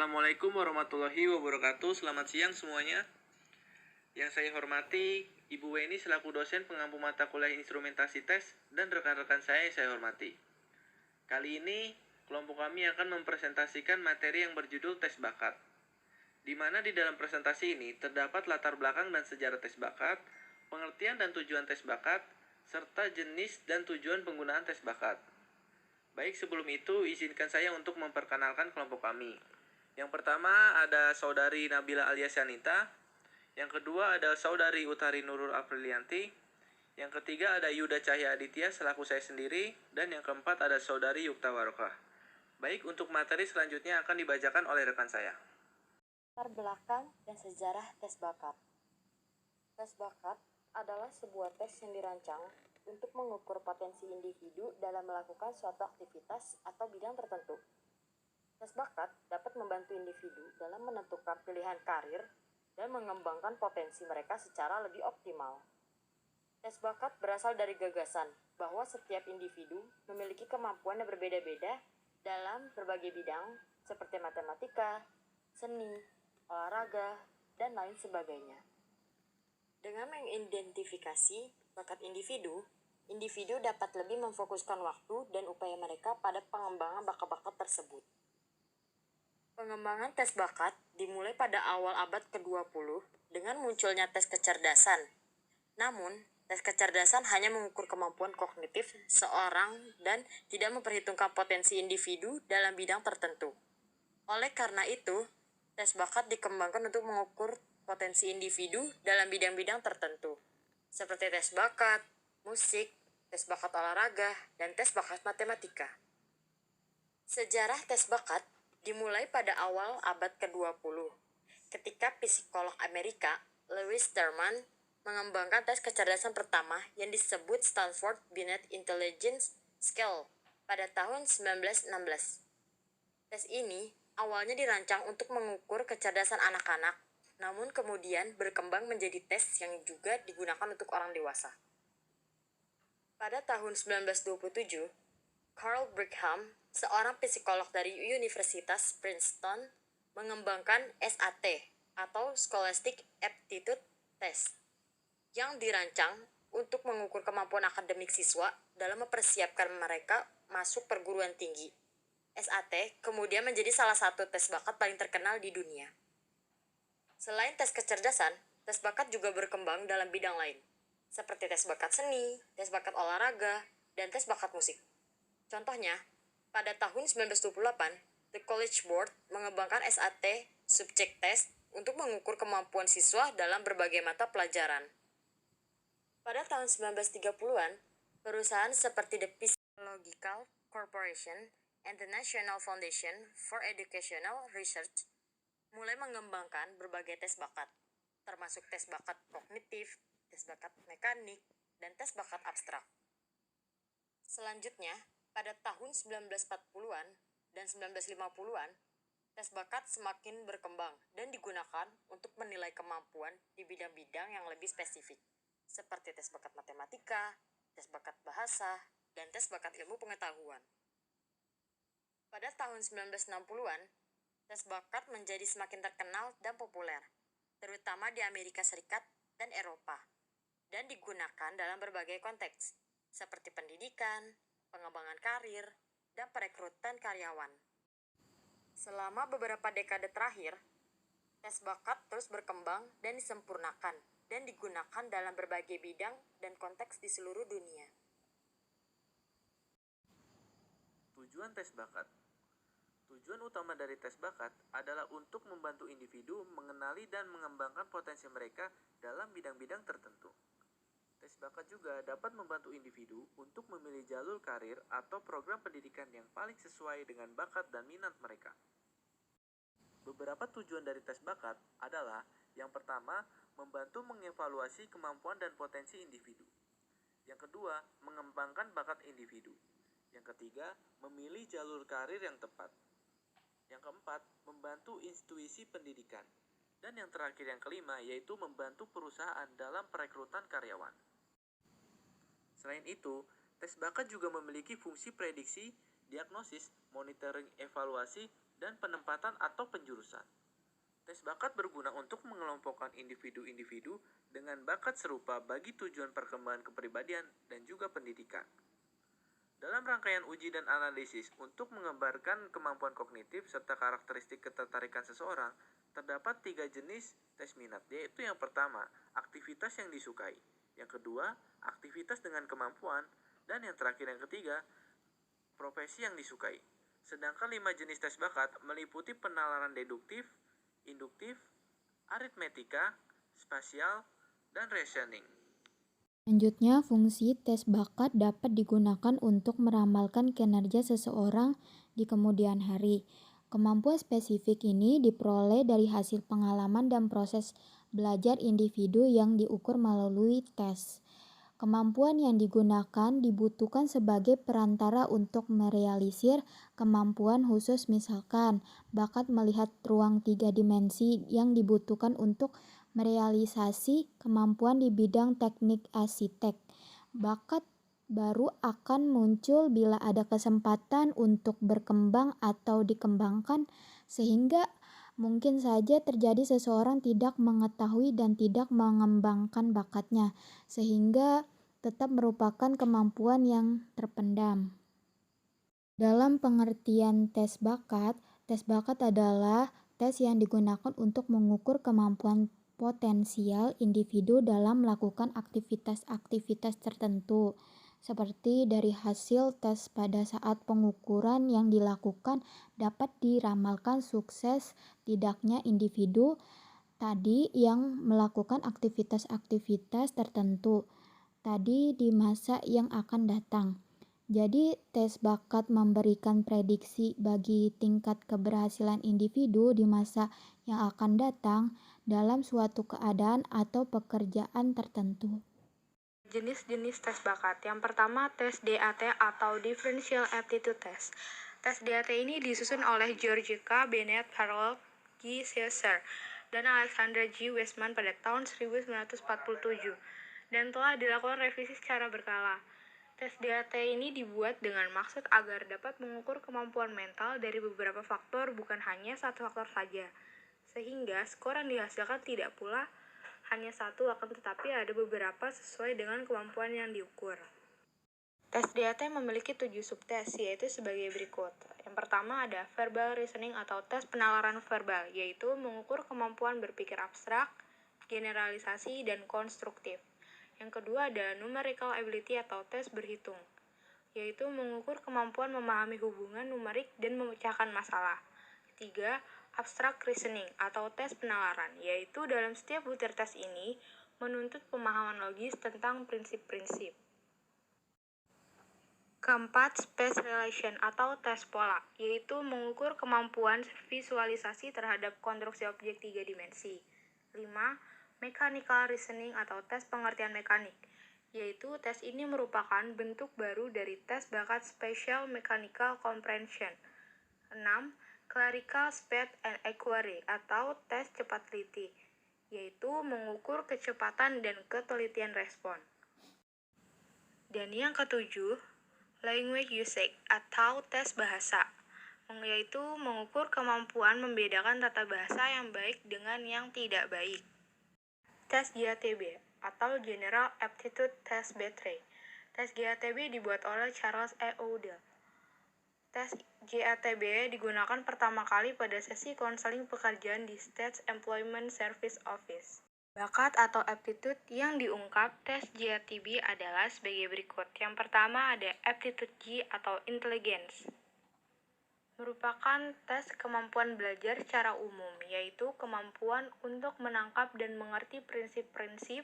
Assalamualaikum warahmatullahi wabarakatuh. Selamat siang semuanya. Yang saya hormati Ibu Weni selaku dosen pengampu mata kuliah instrumentasi tes dan rekan-rekan saya yang saya hormati. Kali ini kelompok kami akan mempresentasikan materi yang berjudul tes bakat. Di mana di dalam presentasi ini terdapat latar belakang dan sejarah tes bakat, pengertian dan tujuan tes bakat, serta jenis dan tujuan penggunaan tes bakat. Baik, sebelum itu izinkan saya untuk memperkenalkan kelompok kami. Yang pertama ada saudari Nabila alias Yanita. Yang kedua ada saudari Utari Nurul Aprilianti. Yang ketiga ada Yuda Cahya Aditya selaku saya sendiri. Dan yang keempat ada saudari Yukta Warokah. Baik, untuk materi selanjutnya akan dibacakan oleh rekan saya. Latar belakang dan sejarah tes bakat. Tes bakat adalah sebuah tes yang dirancang untuk mengukur potensi individu dalam melakukan suatu aktivitas atau bidang tertentu. Tes bakat dapat membantu individu dalam menentukan pilihan karir dan mengembangkan potensi mereka secara lebih optimal. Tes bakat berasal dari gagasan bahwa setiap individu memiliki kemampuan yang berbeda-beda dalam berbagai bidang seperti matematika, seni, olahraga, dan lain sebagainya. Dengan mengidentifikasi bakat individu dapat lebih memfokuskan waktu dan upaya mereka pada pengembangan bakat-bakat tersebut. Pengembangan tes bakat dimulai pada awal abad ke-20 dengan munculnya tes kecerdasan. Namun, tes kecerdasan hanya mengukur kemampuan kognitif seorang dan tidak memperhitungkan potensi individu dalam bidang tertentu. Oleh karena itu, tes bakat dikembangkan untuk mengukur potensi individu dalam bidang-bidang tertentu, seperti tes bakat musik, tes bakat olahraga, dan tes bakat matematika. Sejarah tes bakat dimulai pada awal abad ke-20, ketika psikolog Amerika Lewis Terman mengembangkan tes kecerdasan pertama yang disebut Stanford Binet Intelligence Scale pada tahun 1916. Tes ini awalnya dirancang untuk mengukur kecerdasan anak-anak, namun kemudian berkembang menjadi tes yang juga digunakan untuk orang dewasa. Pada tahun 1927, Carl Brigham, seorang psikolog dari Universitas Princeton, mengembangkan SAT atau Scholastic Aptitude Test yang dirancang untuk mengukur kemampuan akademik siswa dalam mempersiapkan mereka masuk perguruan tinggi. SAT kemudian menjadi salah satu tes bakat paling terkenal di dunia. Selain tes kecerdasan, tes bakat juga berkembang dalam bidang lain, seperti tes bakat seni, tes bakat olahraga, dan tes bakat musik. Contohnya, pada tahun 1928, The College Board mengembangkan SAT Subject Test untuk mengukur kemampuan siswa dalam berbagai mata pelajaran. Pada tahun 1930-an, perusahaan seperti The Psychological Corporation and the National Foundation for Educational Research mulai mengembangkan berbagai tes bakat, termasuk tes bakat kognitif, tes bakat mekanik, dan tes bakat abstrak. Selanjutnya, pada tahun 1940-an dan 1950-an, tes bakat semakin berkembang dan digunakan untuk menilai kemampuan di bidang-bidang yang lebih spesifik, seperti tes bakat matematika, tes bakat bahasa, dan tes bakat ilmu pengetahuan. Pada tahun 1960-an, tes bakat menjadi semakin terkenal dan populer, terutama di Amerika Serikat dan Eropa, dan digunakan dalam berbagai konteks, seperti pendidikan, pengembangan karir, dan perekrutan karyawan. Selama beberapa dekade terakhir, tes bakat terus berkembang dan disempurnakan, dan digunakan dalam berbagai bidang dan konteks di seluruh dunia. Tujuan tes bakat. Tujuan utama dari tes bakat adalah untuk membantu individu mengenali dan mengembangkan potensi mereka dalam bidang-bidang tertentu. Tes bakat juga dapat membantu individu untuk memilih jalur karir atau program pendidikan yang paling sesuai dengan bakat dan minat mereka. Beberapa tujuan dari tes bakat adalah yang pertama, membantu mengevaluasi kemampuan dan potensi individu. Yang kedua, mengembangkan bakat individu. Yang ketiga, memilih jalur karir yang tepat. Yang keempat, membantu institusi pendidikan. Dan yang terakhir yang kelima, yaitu membantu perusahaan dalam perekrutan karyawan. Selain itu, tes bakat juga memiliki fungsi prediksi, diagnosis, monitoring evaluasi, dan penempatan atau penjurusan. Tes bakat berguna untuk mengelompokkan individu-individu dengan bakat serupa bagi tujuan perkembangan kepribadian dan juga pendidikan. Dalam rangkaian uji dan analisis untuk menggambarkan kemampuan kognitif serta karakteristik ketertarikan seseorang, terdapat 3 jenis tes minat, yaitu yang pertama, aktivitas yang disukai, yang kedua, aktivitas dengan kemampuan, dan yang terakhir yang ketiga, profesi yang disukai. Sedangkan 5 jenis tes bakat meliputi penalaran deduktif, induktif, aritmetika, spasial, dan reasoning. Selanjutnya, fungsi tes bakat dapat digunakan untuk meramalkan kinerja seseorang di kemudian hari. Kemampuan spesifik ini diperoleh dari hasil pengalaman dan proses belajar individu yang diukur melalui tes. Kemampuan yang digunakan dibutuhkan sebagai perantara untuk merealisir kemampuan khusus, misalkan bakat melihat ruang 3 dimensi yang dibutuhkan untuk merealisasi kemampuan di bidang teknik arsitek. Bakat baru akan muncul bila ada kesempatan untuk berkembang atau dikembangkan, sehingga mungkin saja terjadi seseorang tidak mengetahui dan tidak mengembangkan bakatnya, sehingga tetap merupakan kemampuan yang terpendam. Dalam pengertian tes bakat adalah tes yang digunakan untuk mengukur kemampuan potensial individu dalam melakukan aktivitas-aktivitas tertentu. Seperti dari hasil tes pada saat pengukuran yang dilakukan dapat diramalkan sukses tidaknya individu tadi yang melakukan aktivitas-aktivitas tertentu tadi di masa yang akan datang. Jadi, tes bakat memberikan prediksi bagi tingkat keberhasilan individu di masa yang akan datang dalam suatu keadaan atau pekerjaan tertentu. Jenis-jenis tes bakat. Yang pertama, tes DAT atau Differential Aptitude Test. Tes DAT ini disusun oleh George K. Bennett, Harold G. Caesar, dan Alexander G. Weisman pada tahun 1947, dan telah dilakukan revisi secara berkala. Tes DAT ini dibuat dengan maksud agar dapat mengukur kemampuan mental dari beberapa faktor, bukan hanya satu faktor saja, sehingga skor yang dihasilkan tidak pula hanya satu, akan tetapi ada beberapa sesuai dengan kemampuan yang diukur. Tes DAT memiliki 7 subtes, yaitu sebagai berikut. Yang pertama ada verbal reasoning atau tes penalaran verbal, yaitu mengukur kemampuan berpikir abstrak, generalisasi, dan konstruktif. Yang kedua ada numerical ability atau tes berhitung, yaitu mengukur kemampuan memahami hubungan numerik dan memecahkan masalah. Ketiga, abstract reasoning atau tes penalaran, yaitu dalam setiap butir tes ini menuntut pemahaman logis tentang prinsip-prinsip. Keempat, space relation atau tes pola, yaitu mengukur kemampuan visualisasi terhadap konstruksi objek 3 dimensi. 5. Mechanical reasoning atau tes pengertian mekanik, yaitu tes ini merupakan bentuk baru dari tes bakat spatial mechanical comprehension. 6. Clerical speed and inquiry atau tes cepat teliti, yaitu mengukur kecepatan dan ketelitian respon. Dan yang ketujuh, language usage atau tes bahasa, yaitu mengukur kemampuan membedakan tata bahasa yang baik dengan yang tidak baik. Tes GATB atau General Aptitude Test Battery. Tes GATB dibuat oleh Charles E. Odell. Tes GATB digunakan pertama kali pada sesi konseling pekerjaan di State Employment Service Office. Bakat atau aptitude yang diungkap tes GATB adalah sebagai berikut. Yang pertama ada aptitude G atau intelligence. Merupakan tes kemampuan belajar secara umum, yaitu kemampuan untuk menangkap dan mengerti prinsip-prinsip,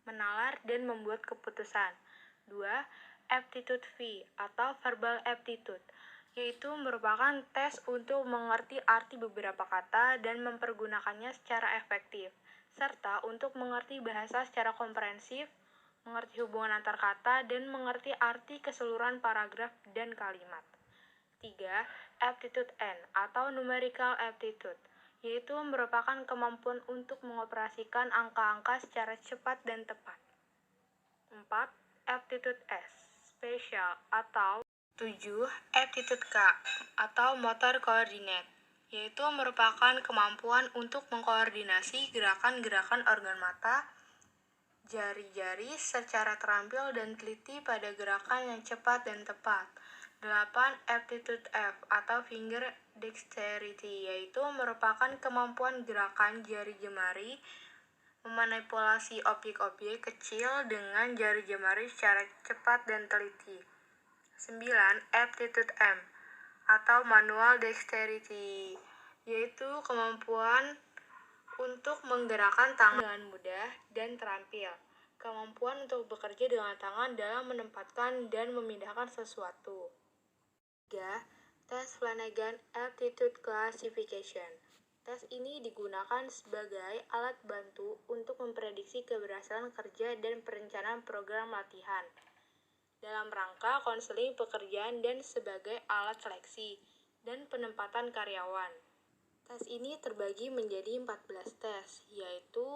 menalar, dan membuat keputusan. 2. Aptitude V atau verbal aptitude, yaitu merupakan tes untuk mengerti arti beberapa kata dan mempergunakannya secara efektif, serta untuk mengerti bahasa secara komprehensif, mengerti hubungan antar kata, dan mengerti arti keseluruhan paragraf dan kalimat. 3. Aptitude N atau Numerical Aptitude, yaitu merupakan kemampuan untuk mengoperasikan angka-angka secara cepat dan tepat. 4. Aptitude S, Spatial atau 7. Aptitude K atau Motor Coordinate, yaitu merupakan kemampuan untuk mengkoordinasi gerakan-gerakan organ mata, jari-jari secara terampil dan teliti pada gerakan yang cepat dan tepat. 8. Aptitude F atau finger dexterity, yaitu merupakan kemampuan gerakan jari jemari memanipulasi objek-objek kecil dengan jari jemari secara cepat dan teliti. 9. Aptitude M atau manual dexterity, yaitu kemampuan untuk menggerakkan tangan dengan mudah dan terampil. Kemampuan untuk bekerja dengan tangan dalam menempatkan dan memindahkan sesuatu. 3. Tes Flanagan Aptitude Classification. Tes ini digunakan sebagai alat bantu untuk memprediksi keberhasilan kerja dan perencanaan program latihan dalam rangka konseling pekerjaan dan sebagai alat seleksi dan penempatan karyawan. Tes ini terbagi menjadi 14 tes, yaitu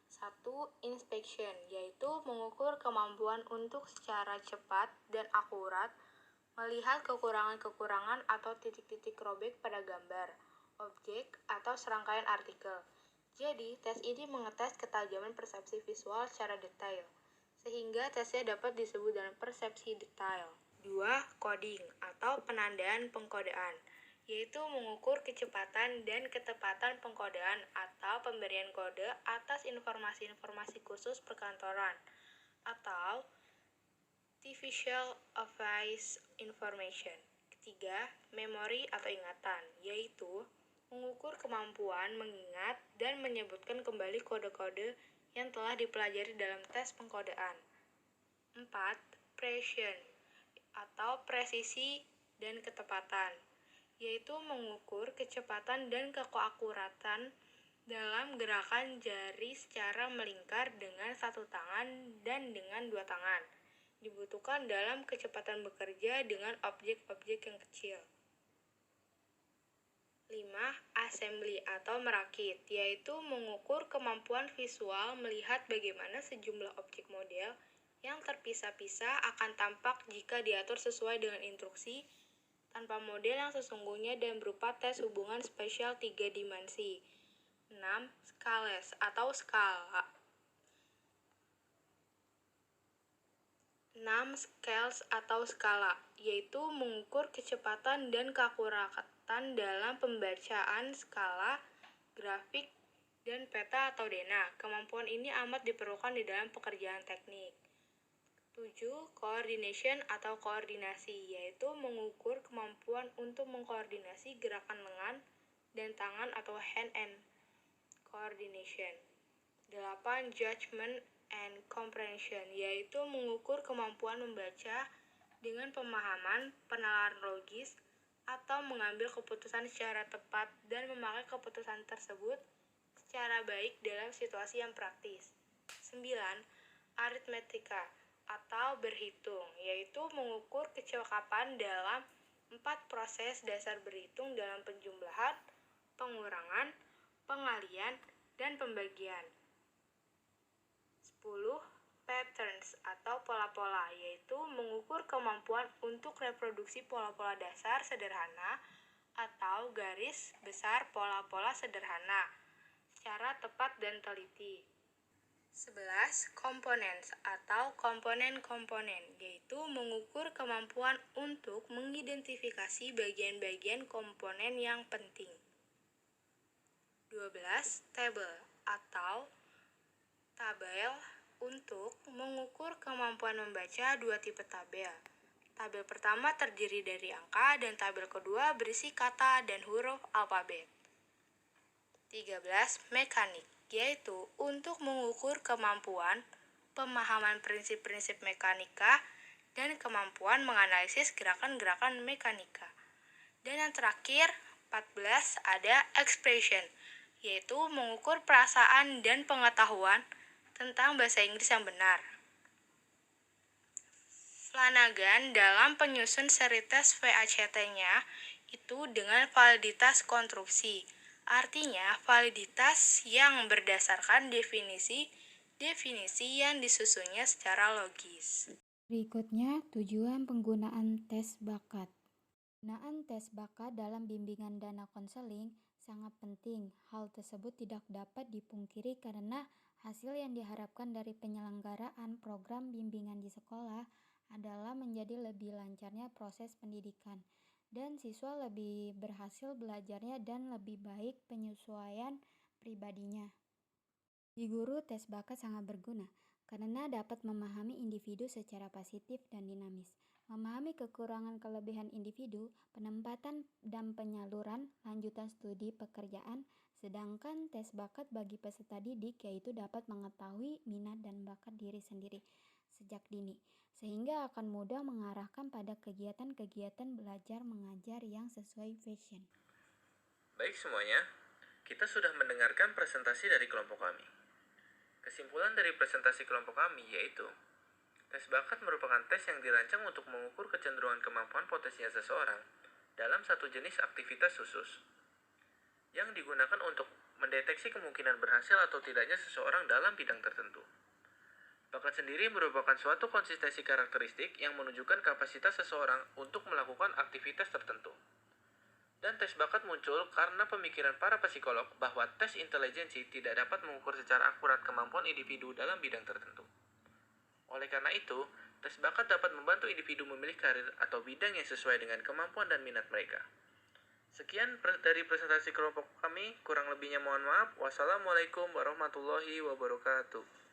1. Inspection, yaitu mengukur kemampuan untuk secara cepat dan akurat melihat kekurangan-kekurangan atau titik-titik robek pada gambar, objek, atau serangkaian artikel. Jadi, tes ini mengetes ketajaman persepsi visual secara detail, sehingga tesnya dapat disebut dengan persepsi detail. 2. Coding atau penandaan pengkodean, yaitu mengukur kecepatan dan ketepatan pengkodean atau pemberian kode atas informasi-informasi khusus perkantoran, atau artificial advice information. 3. Memori atau ingatan, yaitu mengukur kemampuan mengingat dan menyebutkan kembali kode-kode yang telah dipelajari dalam tes pengkodean. 4. Precision atau presisi dan ketepatan, yaitu mengukur kecepatan dan keakuratan dalam gerakan jari secara melingkar dengan satu tangan dan dengan dua tangan. Dibutuhkan dalam kecepatan bekerja dengan objek-objek yang kecil. 5. Assembly atau merakit, yaitu mengukur kemampuan visual melihat bagaimana sejumlah objek model yang terpisah-pisah akan tampak jika diatur sesuai dengan instruksi tanpa model yang sesungguhnya dan berupa tes hubungan spesial 3 dimensi. 6. Scales atau skala. 6. Scales atau skala, yaitu mengukur kecepatan dan keakuratan dalam pembacaan skala, grafik, dan peta atau dena. Kemampuan ini amat diperlukan di dalam pekerjaan teknik. 7. Coordination atau koordinasi, yaitu mengukur kemampuan untuk mengkoordinasi gerakan lengan dan tangan atau hand and coordination. 8. Judgment and comprehension, yaitu mengukur kemampuan membaca dengan pemahaman, penalaran logis, atau mengambil keputusan secara tepat dan memakai keputusan tersebut secara baik dalam situasi yang praktis. 9. Arithmetika atau berhitung, yaitu mengukur kecakapan dalam 4 proses dasar berhitung dalam penjumlahan, pengurangan, pengalian, dan pembagian. 10. Patterns atau pola-pola, yaitu mengukur kemampuan untuk reproduksi pola-pola dasar sederhana atau garis besar pola-pola sederhana secara tepat dan teliti. 11. Components atau komponen-komponen, yaitu mengukur kemampuan untuk mengidentifikasi bagian-bagian komponen yang penting. 12. Table atau tabel, untuk mengukur kemampuan membaca dua tipe tabel. Tabel pertama terdiri dari angka dan tabel kedua berisi kata dan huruf alfabet. 13. Mekanik, yaitu untuk mengukur kemampuan pemahaman prinsip-prinsip mekanika dan kemampuan menganalisis gerakan-gerakan mekanika. Dan yang terakhir, 14, ada expression, yaitu mengukur perasaan dan pengetahuan tentang bahasa Inggris yang benar. Flanagan dalam penyusun seri tes VACT-nya itu dengan validitas konstruksi, artinya validitas yang berdasarkan definisi yang disusunnya secara logis. Berikutnya, tujuan penggunaan tes bakat. Penggunaan tes bakat dalam bimbingan dana konseling sangat penting. Hal tersebut tidak dapat dipungkiri karena hasil yang diharapkan dari penyelenggaraan program bimbingan di sekolah adalah menjadi lebih lancarnya proses pendidikan dan siswa lebih berhasil belajarnya dan lebih baik penyesuaian pribadinya. Di guru, tes bakat sangat berguna karena dapat memahami individu secara positif dan dinamis, memahami kekurangan kelebihan individu, penempatan dan penyaluran lanjutan studi pekerjaan, sedangkan tes bakat bagi peserta didik yaitu dapat mengetahui minat dan bakat diri sendiri sejak dini, sehingga akan mudah mengarahkan pada kegiatan-kegiatan belajar mengajar yang sesuai passion. Baik semuanya, kita sudah mendengarkan presentasi dari kelompok kami. Kesimpulan dari presentasi kelompok kami yaitu, tes bakat merupakan tes yang dirancang untuk mengukur kecenderungan kemampuan potensial seseorang dalam satu jenis aktivitas khusus, yang digunakan untuk mendeteksi kemungkinan berhasil atau tidaknya seseorang dalam bidang tertentu. Bakat sendiri merupakan suatu konsistensi karakteristik yang menunjukkan kapasitas seseorang untuk melakukan aktivitas tertentu. Dan tes bakat muncul karena pemikiran para psikolog bahwa tes intelijensi tidak dapat mengukur secara akurat kemampuan individu dalam bidang tertentu. Oleh karena itu, tes bakat dapat membantu individu memilih karir atau bidang yang sesuai dengan kemampuan dan minat mereka. Sekian dari presentasi kelompok kami, kurang lebihnya mohon maaf. Wassalamualaikum warahmatullahi wabarakatuh.